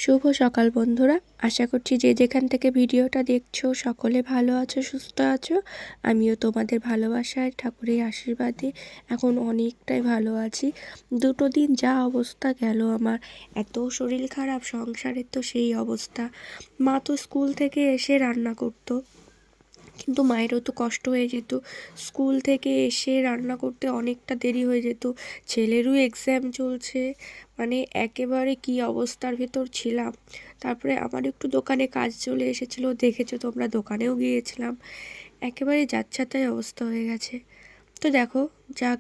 শুভ সকাল বন্ধুরা, আশা করছি যে যেখান থেকে ভিডিওটা দেখছো সকলে ভালো আছো, সুস্থ আছো। আমিও তোমাদের ভালোবাসায় ঠাকুরের আশীর্বাদে এখন অনেকটাই ভালো আছি। দুটো দিন যা অবস্থা গেল আমার, এত শরীর খারাপ, সংসারের তো সেই অবস্থা। মা তো স্কুল থেকে এসে রান্না করতো, কিন্তু মায়েরও তো কষ্ট হয়ে যেত। স্কুল থেকে এসে রান্না করতে অনেকটা দেরি হয়ে যেত, ছেলেরও এক্সাম চলছে, মানে একেবারে কি অবস্থার ভেতর ছিলাম। তারপরে আমার একটু দোকানে কাজ চলে এসেছিলো, দেখেছো তোমরা, দোকানেও গিয়েছিলাম। একেবারে যাচ্ছাতাই অবস্থা হয়ে গেছে। তো দেখো, যা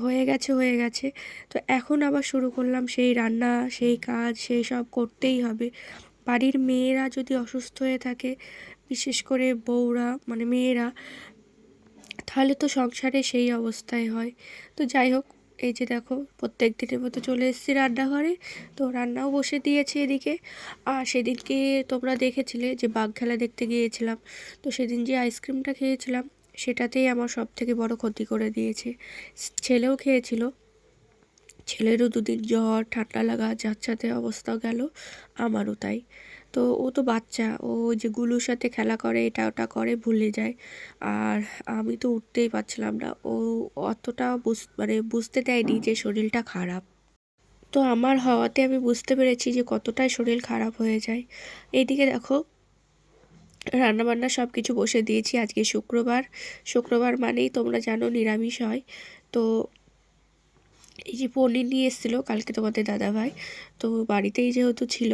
হয়ে গেছে হয়ে গেছে। তো এখন আবার শুরু করলাম সেই রান্না, সেই কাজ, সেই সব করতেই হবে। বাড়ির মেয়েরা যদি অসুস্থ হয়ে থাকে, বিশেষ করে বউরা, মানে মেয়েরা, তাহলে তো সংসারে সেই অবস্থায় হয়। তো যাই হোক, এই যে দেখো, প্রত্যেক দিনের মতো চলে এসেছি রান্নাঘরে। তো রান্নাও বসে দিয়েছি এদিকে। আর সেদিনকে তোমরা দেখেছিলে যে বাঘ খেলা দেখতে গিয়েছিলাম, তো সেদিন যে আইসক্রিমটা খেয়েছিলাম সেটাতেই আমার সব থেকে বড় ক্ষতি করে দিয়েছে। ছেলেও খেয়েছিল, ছেলেরও দুদিন জ্বর, ঠান্ডা লাগা, যাচ্ছাতে অবস্থা গেল, আমারও তাই। তো ও তো বাচ্চা, ও যে গুলুর সাথে খেলা করে, এটা ওটা করে, ভুলে যায়। আর আমি তো উঠতেই পারছিলাম না, ও অতটা মানে বুঝতে দেয়নি যে শরীরটা খারাপ। তো আমার হওয়াতে আমি বুঝতে পেরেছি যে কতটাই শরীর খারাপ হয়ে যায়। এইদিকে দেখো, রান্নাবান্না সব কিছু বসে দিয়েছি। আজকে শুক্রবার, শুক্রবার মানেই তোমরা জানো নিরামিষ হয়। তো এই যে পনির নিয়ে এসেছিলো কালকে তোমাদের দাদাভাই, তো বাড়িতেই যেহেতু ছিল,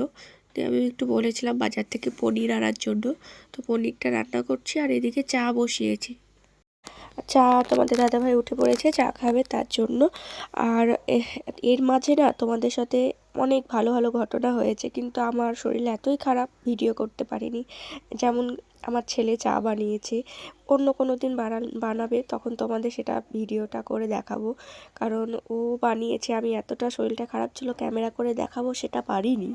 তো আমি একটু বলেছিলাম বাজার থেকে পনির আনার জন্য। তো পনিরটা রান্না করছি, আর এদিকে চা বসিয়েছি। চা তোমাদের দাদাভাই উঠে পড়েছে, চা খাবে তার জন্য। আর এর মাঝে না তোমাদের সাথে অনেক ভালো ভালো ঘটনা হয়েছে, কিন্তু আমার শরীর এতই খারাপ ভিডিও করতে পারিনি। যেমন আমার ছেলে চা বানিয়েছে, অন্য কোনো দিন বানাবে, তখন তোমাদের সেটা ভিডিওটা করে দেখাবো। কারণ ও বানিয়েছে, আমি এতটা শরীরটা খারাপ ছিল ক্যামেরা করে দেখাবো সেটা পারিনি।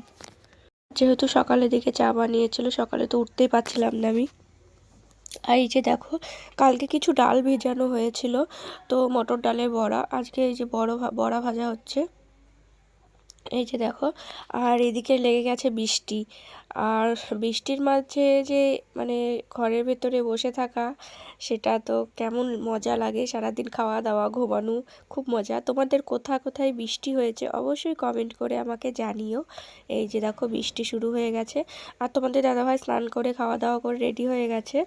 যেহেতু সকালের দিকে চা বানিয়েছিল, সকালে তো উঠতেই পারছিলাম না আমি। আর এই যে দেখো, কালকে কিছু ডাল ভেজানো হয়েছিল, তো মটর ডালের বড়া, আজকে এই যে বড়া ভাজা হচ্ছে, এই যে দেখো। আর এদিকে লেগে গেছে বৃষ্টি, আর বৃষ্টির মাঝে যে মানে ঘরের ভেতরে বসে থাকা, সেটা তো কেমন মজা লাগে। সারাদিন খাওয়া দাওয়া ঘুমানো, খুব মজা। তোমাদের কোথায় কোথায় বৃষ্টি হয়েছে অবশ্যই কমেন্ট করে আমাকে জানিও। এই যে দেখো, বৃষ্টি শুরু হয়ে গেছে, আর তোমাদের দাদাভাই স্নান করে খাওয়া দাওয়া করে রেডি হয়ে গেছে।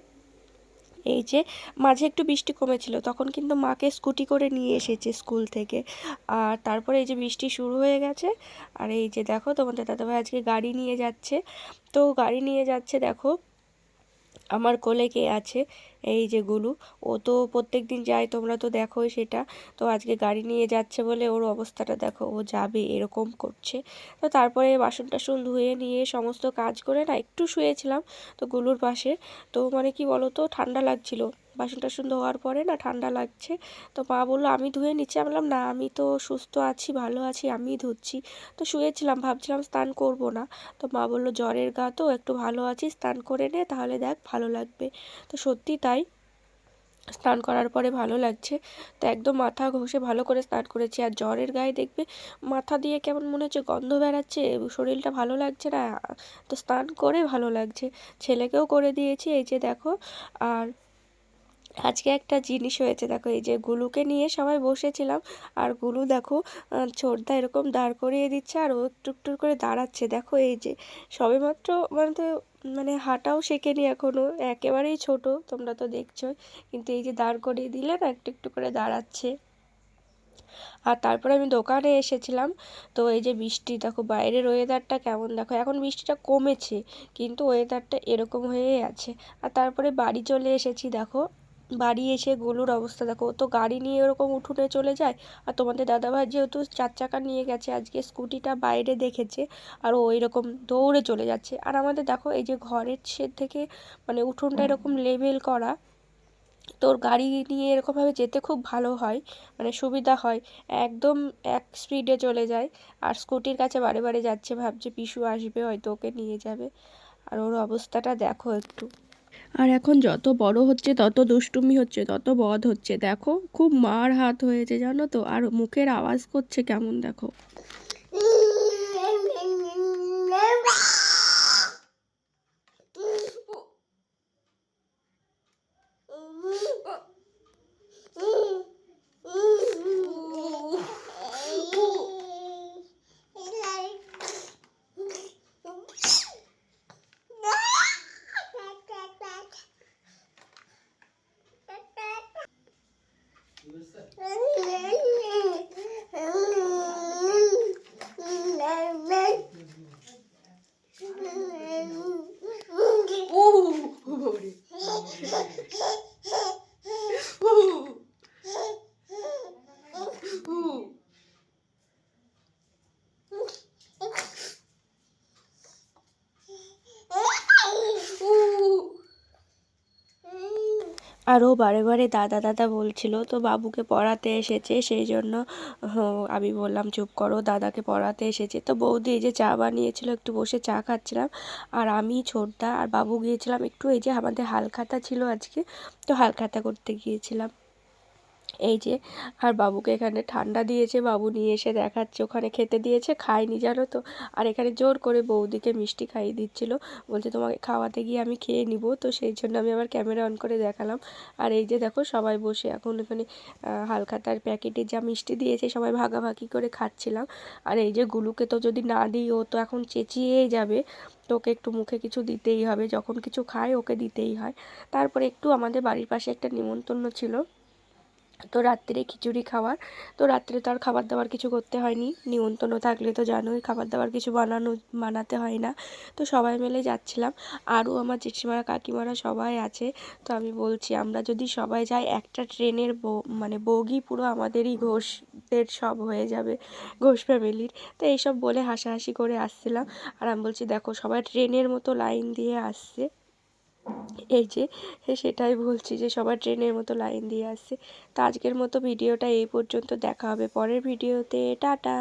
এই যে মাঝে একটু বৃষ্টি কমেছিল, তখন কিন্তু মাকে স্কুটি করে নিয়ে এসেছে স্কুল থেকে। আর তারপরে এই যে বৃষ্টি শুরু হয়ে গেছে, আর এই যে দেখো তোমাদের দাদাভাই আজকে গাড়ি নিয়ে যাচ্ছে। তো গাড়ি নিয়ে যাচ্ছে, দেখো আমার কোলে কে আছে, এই যে গুলু। ও তো প্রত্যেক দিন যায়, তোমরা তো দেখোই সেটা। তো আজকে গাড়ি নিয়ে যাচ্ছে বলে ওর অবস্থাটা দেখো, ও যাবে এরকম করছে। তো তারপরে বাসন টাসন ধুয়ে নিয়ে সমস্ত কাজ করে না একটু শুয়েছিলাম, তো গুলুর পাশে। তো মানে কি বলো তো, ঠান্ডা লাগছিল, বাসন টাসন ধোয়ার পরে না ঠান্ডা লাগছে। তো মা বললো আমি ধুয়ে নিচ্ছি, আমি বললাম না, আমি তো সুস্থ আছি, ভালো আছি, আমিই ধুচ্ছি। তো শুয়েছিলাম, ভাবছিলাম স্নান করব না। তো মা বললো জ্বরের গা তো, একটু ভালো আছিস, স্নান করে নে, তাহলে দেখ ভালো লাগবে। তো সত্যি তাই, স্নান করার পরে ভালো লাগছে। তো একদম মাথা ঘষে ভালো করে স্নান করেছি। আর জ্বরের গায়ে দেখবে মাথা দিয়ে কেমন মনে হচ্ছে গন্ধ বেরাচ্ছে, শরীরটা ভালো লাগছে না। তো স্নান করে ভালো লাগছে, ছেলেকেও করে দিয়েছি, এই যে দেখো। আর আজকে একটা জিনিস হয়েছে, দেখো এই যে গুলুকে নিয়ে সবাই বসেছিলাম, আর গুলু দেখো ছোটদা এরকম দাঁড় করিয়ে দিচ্ছে, আর ও একটু একটু করে দাঁড়াচ্ছে। দেখো এই যে সবেমাত্র মানে তো মানে হাঁটাও শেখেনি এখনো, একেবারেই ছোট, তোমরা তো দেখছোই, কিন্তু এই যে দাঁড় করিয়ে দিলে না একটু একটু করে দাঁড়াচ্ছে। আর তারপরে আমি দোকানে এসেছিলাম, তো এই যে বৃষ্টি দেখো, বাইরের ওয়েদারটা কেমন দেখো, এখন বৃষ্টিটা কমেছে কিন্তু ওয়েদারটা এরকম হয়েই আছে। আর তারপরে বাড়ি চলে এসেছি, দেখো বাড়ি এসে গোলুর অবস্থা দেখো, ও তো গাড়ি নিয়ে ওরকম উঠোনে চলে যায়। আর তোমাদের দাদাভাই যেহেতু 4 চাকা নিয়ে গেছে, আজকে স্কুটিটা বাইরে দেখেছে, আর ও এরকম দৌড়ে চলে যাচ্ছে। আর আমাদের দেখো এই যে ঘরের থেকে মানে উঠোনটা এরকম লেভেল করা, তোর গাড়ি নিয়ে এরকমভাবে যেতে খুব ভালো হয়, মানে সুবিধা হয়, একদম এক স্পিডে চলে যায়। আর স্কুটির কাছে বারে বারে যাচ্ছে, ভাবছে পিসু আসবে হয়তো ওকে নিয়ে যাবে। আর ওর অবস্থাটা দেখো একটু। আর এখন যত বড় হচ্ছে তত দুষ্টুমি হচ্ছে, তত বদ হচ্ছে, দেখো খুব মার হাত হয়েছে জানো তো। আর মুখের আওয়াজ করছে কেমন দেখো। ওরে আর ও বারে বারে দাদা দাদা বলছিল, তো বাবুকে পড়াতে এসেছে সেই জন্য আমি বললাম চুপ করো, দাদাকে পড়াতে এসেছে। তো বৌদি এই যে চা বানিয়েছিল, একটু বসে চা খাচ্ছিলাম। আর আমি, ছোটদা আর বাবু গিয়েছিলাম একটু, এই যে আমাদের হালখাতা ছিল আজকে, তো হালখাতা করতে গিয়েছিলাম। এই যে, আর বাবুকে এখানে ঠান্ডা দিয়েছে, বাবু নিয়ে এসে দেখাচ্ছে, ওখানে খেতে দিয়েছে, খায়নি জানো তো। আর এখানে জোর করে বৌদিকে মিষ্টি খাইয়ে দিচ্ছিল, বলছে তোমাকে খাওয়াতে গিয়ে আমি খেয়ে নিব, তো সেই জন্য আমি আবার ক্যামেরা অন করে দেখালাম। আর এই যে দেখো সবাই বসে এখন এখানে হালখাতার প্যাকেটে যা মিষ্টি দিয়েছে সবাই ভাগাভাগি করে খাচ্ছিলাম। আর এই যে গুলুকে তো যদি না দিই ও তো এখন চেঁচিয়েই যাবে, তো ওকে একটু মুখে কিছু দিতেই হবে, যখন কিছু খায় ওকে দিতেই হয়। তারপরে একটু আমাদের বাড়ির পাশে একটা নিমন্ত্রণ ছিল, তো রাত্রে খিচুড়ি খাওয়ার। তো রাত্রে তো আর খাবার দাবার কিছু করতে হয়নি, নিমন্ত্রণ থাকলে তো জানোই খাবার দাবার কিছু বানাতে হয় না। তো সবাই মিলে যাচ্ছিলাম, আরও আমার জেঠিমারা কাকিমারা সবাই আছে। তো আমি বলছি আমরা যদি সবাই যাই একটা ট্রেনের মানে বগি পুরো আমাদেরই ঘোষদের সব হয়ে যাবে, ঘোষ ফ্যামিলির। তো এইসব বলে হাসাহাসি করে আসছিলাম। আর আমি বলছি দেখো সবাই ট্রেনের মতো লাইন দিয়ে আসছে, এই যে সেটাই বলছি যে সবার ট্রেনের মতো লাইন দিয়ে আসছে। তো আজকের মতো ভিডিওটা এই পর্যন্ত, দেখা হবে পরের ভিডিওতে, টাটা।